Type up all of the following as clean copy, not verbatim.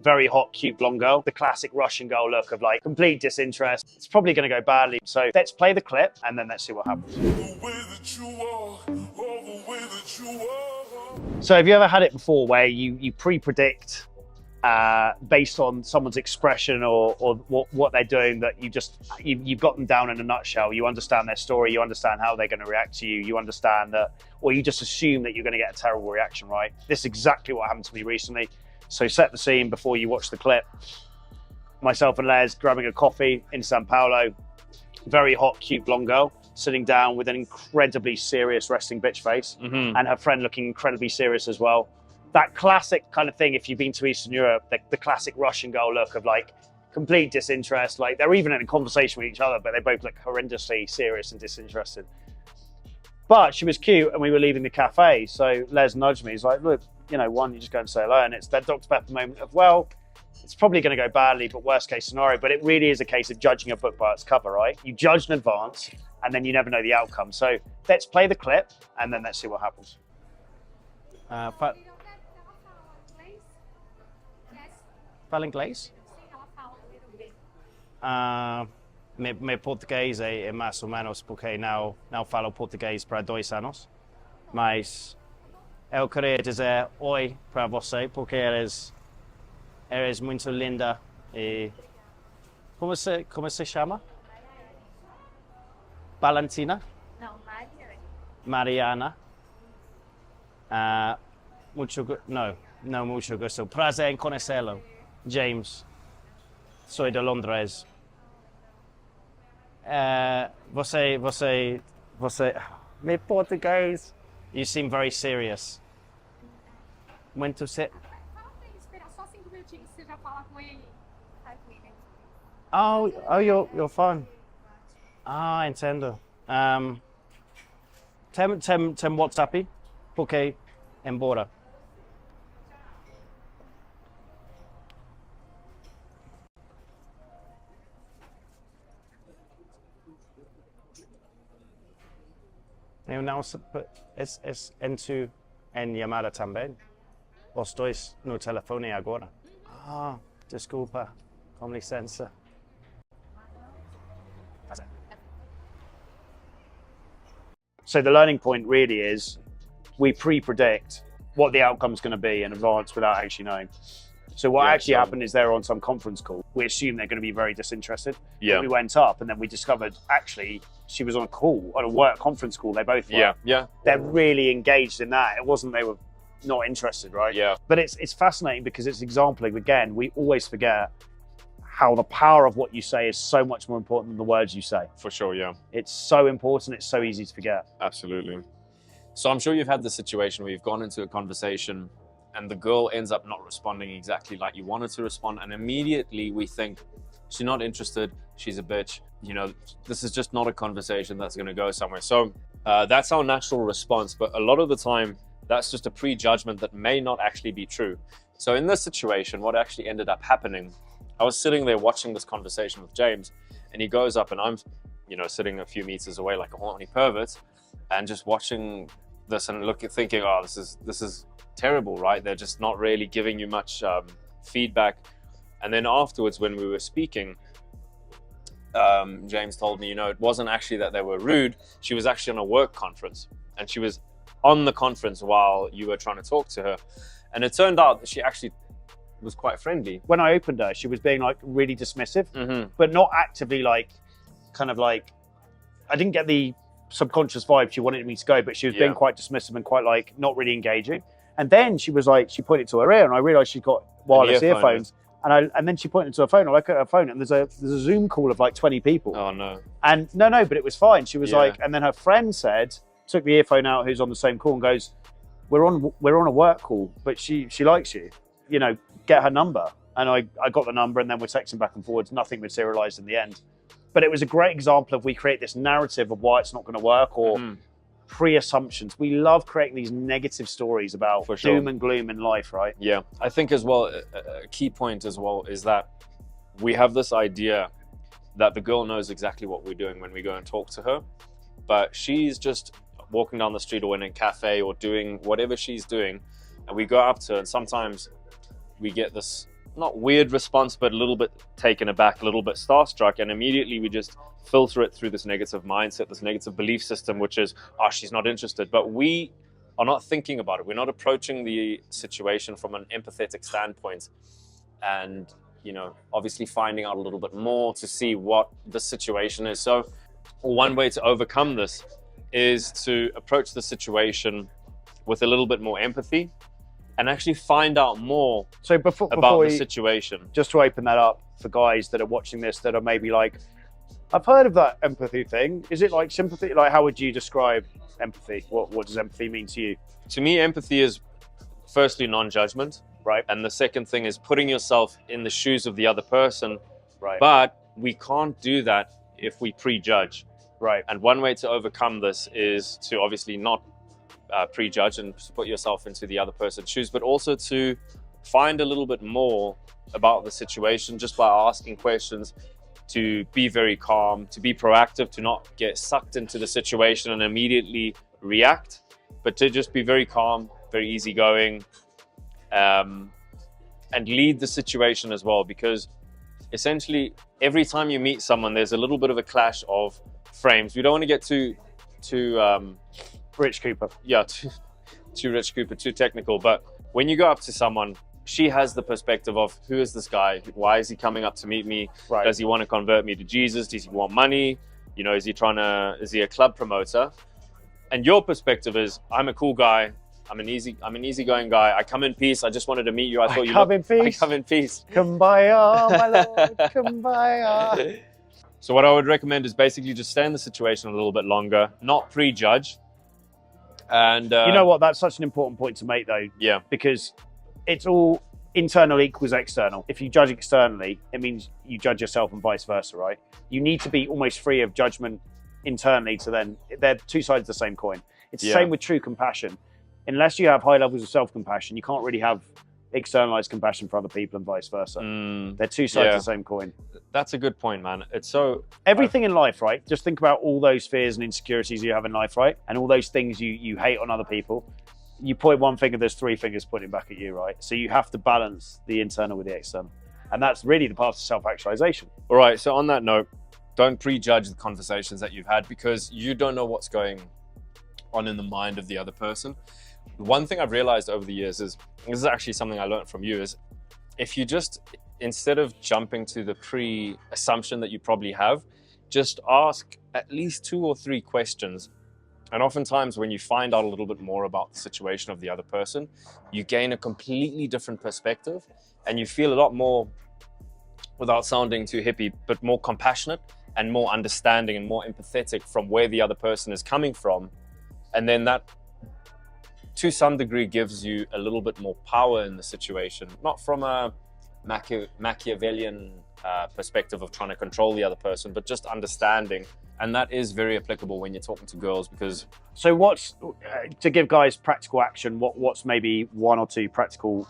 very hot, cute blonde girl. The classic Russian girl look of like complete disinterest. It's probably going to go badly. So let's play the clip and then let's see what happens. So have you ever had it before where you pre-predict based on someone's expression or what they're doing, that you've got them down in a nutshell? You understand their story, you understand how they're going to react to you, you understand that, or you just assume that you're going to get a terrible reaction, right? This is exactly what happened to me recently. So set the scene before you watch the clip. Myself and Les grabbing a coffee in Sao Paulo. Very hot, cute blonde girl sitting down with an incredibly serious resting bitch face, and her friend looking incredibly serious as well. That classic kind of thing, if you've been to Eastern Europe, the classic Russian girl look of like complete disinterest. Like they're even in a conversation with each other, but they both look horrendously serious and disinterested. But she was cute and we were leaving the cafe. So Les nudged me. He's like, look, you know, one, you just go and say hello. And it's that Dr. Pepper moment of, well, it's probably going to go badly, but worst case scenario. But it really is a case of judging a book by its cover, right? You judge in advance and then you never know the outcome. So let's play the clip and then let's see what happens. Fala inglês? Meu português é mais ou menos porque não falo português para 2 anos, mas eu queria dizer oi para você porque eres muito linda e como se chama? Valentina? Não, Mariana. Mariana. Não mucho gusto. Prazer em conhecê-lo. James. Sou de Londres. Você, meu português. You seem very serious. Muito Fala pra ele esperar só 5 minutinhos, você já fala com ele. Tá com ele. Oh, your phone. Ah, entendo. Tem WhatsApp? Porque embora. Eu não sei, entro em chamada também. Os dois no telefone agora. Ah, desculpa, com licença. So the learning point really is we pre-predict what the outcome's going to be in advance without actually knowing. So what actually happened is they're on some conference call. We assumed they're going to be very disinterested. Yeah. We went up and then we discovered actually she was on a call, on a work conference call. They both were. Yeah. They're really engaged in that. It wasn't they were not interested, right? Yeah. But it's fascinating because it's exemplary. Again, we always forget how the power of what you say is so much more important than the words you say. For sure, yeah. It's so important, it's so easy to forget. Absolutely. So I'm sure you've had the situation where you've gone into a conversation and the girl ends up not responding exactly like you wanted to respond, and immediately we think, she's not interested, she's a bitch, you know, this is just not a conversation that's going to go somewhere. So that's our natural response, but a lot of the time that's just a prejudgment that may not actually be true. So in this situation, what actually ended up happening, I was sitting there watching this conversation with James, and he goes up and I'm, you know, sitting a few meters away like a horny pervert and just watching this and thinking, oh, this is terrible, right? They're just not really giving you much feedback. And then afterwards, when we were speaking, James told me, you know, it wasn't actually that they were rude. She was actually on a work conference and she was on the conference while you were trying to talk to her. And it turned out that she actually was quite friendly. When I opened her, she was being like really dismissive, but not actively like, kind of like, I didn't get the subconscious vibe she wanted me to go, but she was being quite dismissive and quite like not really engaging. And then she was like, she pointed to her ear and I realized she'd got wireless earphones. And then she pointed to her phone. I look at her phone and there's a Zoom call of like 20 people. Oh no. And no, but it was fine. She was like, and then her friend took the earphone out who's on the same call and goes, we're on a work call, but she likes you, you know, get her number. And I got the number and then we're texting back and forwards. Nothing materialized in the end. But it was a great example of we create this narrative of why it's not going to work or pre-assumptions. We love creating these negative stories about doom and gloom in life, right? Yeah, I think as well, a key point as well is that we have this idea that the girl knows exactly what we're doing when we go and talk to her, but she's just walking down the street or in a cafe or doing whatever she's doing, and we go up to her and sometimes we get this not weird response, but a little bit taken aback, a little bit starstruck, and immediately we just filter it through this negative mindset, this negative belief system, which is, oh, she's not interested. But we are not thinking about it. We're not approaching the situation from an empathetic standpoint, and obviously finding out a little bit more to see what the situation is. So one way to overcome this is to approach the situation with a little bit more empathy and actually find out more about the situation. Just to open that up for guys that are watching this that are maybe like, I've heard of that empathy thing. Is it like sympathy? Like, how would you describe empathy? What does empathy mean to you? To me, empathy is firstly non-judgment. Right. And the second thing is putting yourself in the shoes of the other person. Right. But we can't do that if we prejudge. Right. And one way to overcome this is to obviously not prejudge and put yourself into the other person's shoes, but also to find a little bit more about the situation just by asking questions, to be very calm, to be proactive, to not get sucked into the situation and immediately react, but to just be very calm, very easygoing, and lead the situation as well. Because essentially every time you meet someone, there's a little bit of a clash of frames. We don't want to get too Rich Cooper. Yeah, too Rich Cooper, too technical. But when you go up to someone, she has the perspective of, who is this guy? Why is he coming up to meet me? Right. Does he want to convert me to Jesus? Does he want money? Is he a club promoter? And your perspective is, I'm a cool guy. I'm an easygoing guy. I come in peace. I just wanted to meet you. I come in peace. Kumbaya, my lord, kumbaya. So what I would recommend is basically just stay in the situation a little bit longer, not prejudge. And you know what? That's such an important point to make, though. Yeah. Because it's all internal equals external. If you judge externally, it means you judge yourself and vice versa, right? You need to be almost free of judgment internally to then, they're two sides of the same coin. It's the same with true compassion. Unless you have high levels of self-compassion, you can't really have externalized compassion for other people and vice versa. They're two sides of the same coin. That's a good point, man. It's so... Everything in life, right? Just think about all those fears and insecurities you have in life, right? And all those things you hate on other people. You point one finger, there's three fingers pointing back at you, right? So you have to balance the internal with the external. And that's really the path to self-actualization. All right, so on that note, don't prejudge the conversations that you've had, because you don't know what's going on in the mind of the other person. One thing I've realized over the years is, this is actually something I learned from you, is if you just, instead of jumping to the pre-assumption that you probably have, just ask at least 2 or 3 questions. And oftentimes when you find out a little bit more about the situation of the other person, you gain a completely different perspective, and you feel a lot more, without sounding too hippie, but more compassionate and more understanding and more empathetic from where the other person is coming from. And then that, to some degree, gives you a little bit more power in the situation, not from a Machiavellian perspective of trying to control the other person, but just understanding. And that is very applicable when you're talking to girls, because... So what's, to give guys practical action, what's maybe 1 or 2 practical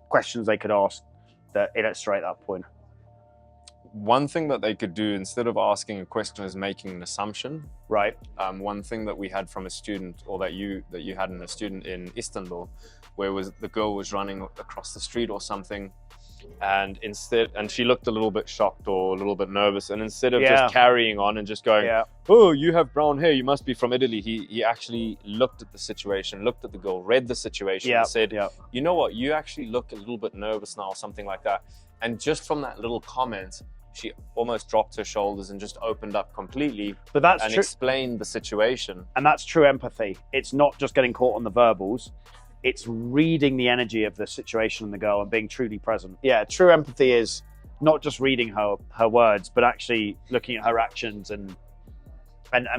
questions they could ask that illustrate that point? One thing that they could do, instead of asking a question, is making an assumption. Right. One thing that we had from a student, or that you had in a student in Istanbul, where the girl was running across the street or something, and she looked a little bit shocked or a little bit nervous, and instead of just carrying on and just going, oh, you have brown hair, you must be from Italy, he actually looked at the situation, looked at the girl, read the situation, and said, you know what, you actually look a little bit nervous now, or something like that. And just from that little comment, she almost dropped her shoulders and just opened up completely, and explained the situation. And that's true empathy. It's not just getting caught on the verbals. It's reading the energy of the situation and the girl and being truly present. Yeah, true empathy is not just reading her words, but actually looking at her actions and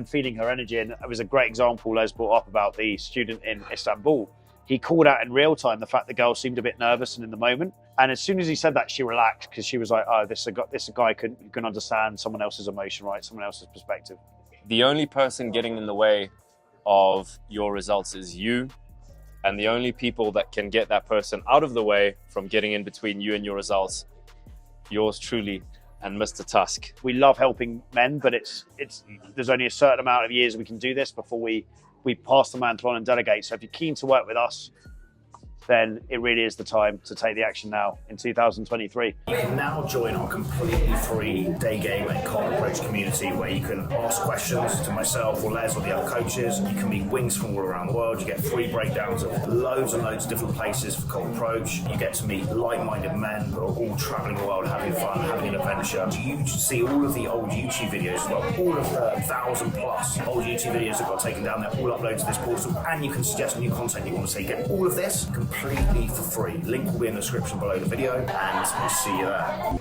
feeling her energy. And it was a great example Les brought up about the student in Istanbul. He called out in real time the fact the girl seemed a bit nervous and in the moment. And as soon as he said that, she relaxed, because she was like, oh, this is a guy who can understand someone else's emotion, right? Someone else's perspective. The only person getting in the way of your results is you. And the only people that can get that person out of the way from getting in between you and your results, yours truly and Mr. Tusk. We love helping men, but there's only a certain amount of years we can do this before we pass the mantle on and delegate. So if you're keen to work with us, then it really is the time to take the action now in 2023. You can now join our completely free day game and cold approach community where you can ask questions to myself or Les or the other coaches. You can meet wings from all around the world. You get free breakdowns of loads and loads of different places for cold approach. You get to meet like-minded men who are all traveling the world, having fun, having an adventure. You see all of the old YouTube videos as well, all of the 1,000+ old YouTube videos that got taken down there, all uploaded to this portal, and you can suggest new content you want to see. Get all of this completely for free. Link will be in the description below the video, and we'll see you there.